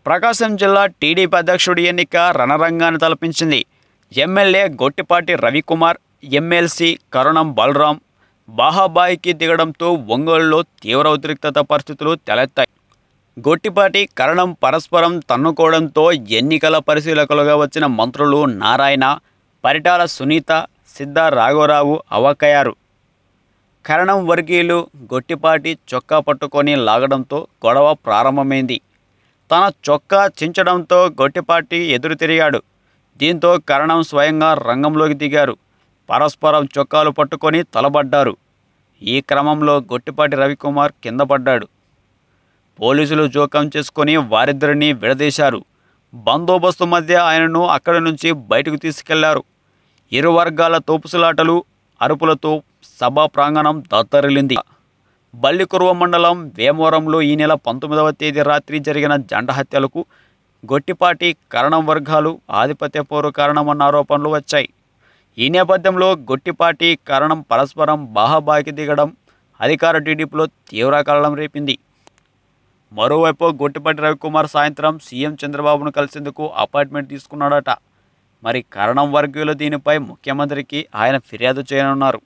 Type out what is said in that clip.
ప్రకాశం జిల్లా టీడీపీ అధ్యక్షుడి ఎన్నిక రణరంగాన్ని తలపించింది. ఎమ్మెల్యే గొట్టిపాటి రవికుమార్, ఎమ్మెల్సీ కరణం బలరాం బాహాబాయికి దిగడంతో ఒంగోలులో తీవ్ర ఉద్రిక్తత పరిస్థితులు తలెత్తాయి. గొట్టిపాటి, కరణం పరస్పరం తన్నుకోవడంతో ఎన్నికల పరిశీలకులుగా వచ్చిన మంత్రులు నారాయణ, పరిటాల సునీత, సిద్ధా రాఘవరావు అవాక్కయ్యారు. కరణం వర్గీయులు గొట్టిపాటి చొక్కా పట్టుకొని లాగడంతో గొడవ ప్రారంభమైంది. తన చొక్కా చించడంతో గొట్టిపాటి ఎదురు తిరిగాడు. దీంతో కరణం స్వయంగా రంగంలోకి దిగారు. పరస్పరం చొక్కాలు పట్టుకొని తలబడ్డారు. ఈ క్రమంలో గొట్టిపాటి రవికుమార్ కింద పడ్డాడు. పోలీసులు జోక్యం చేసుకొని వారిద్దరిని విడదీశారు. బందోబస్తు మధ్య ఆయనను అక్కడి నుంచి బయటకు తీసుకెళ్లారు. ఇరు వర్గాల తోపుసులాటలు, అరుపులతో సభా ప్రాంగణం దత్తరిల్లింది. బల్లికురువ మండలం వేమవరంలో ఈ నెల 19వ తేదీ రాత్రి జరిగిన జంట హత్యలకు గొట్టిపాటి, కరణం వర్గాలు ఆధిపత్య పోరు కారణమన్న ఆరోపణలు వచ్చాయి. ఈ నేపథ్యంలో గొట్టిపాటి, కరణం పరస్పరం బాహాబాయికి దిగడం అధికార టీడీపీలో తీవ్ర కలకలం రేపింది. మరోవైపు గొట్టిపాటి రవికుమార్ సాయంత్రం సీఎం చంద్రబాబును కలిసేందుకు అపాయింట్మెంట్ తీసుకున్నాడట. మరి కరణం వర్గీయులు దీనిపై ముఖ్యమంత్రికి ఆయన ఫిర్యాదు చేయనున్నారు.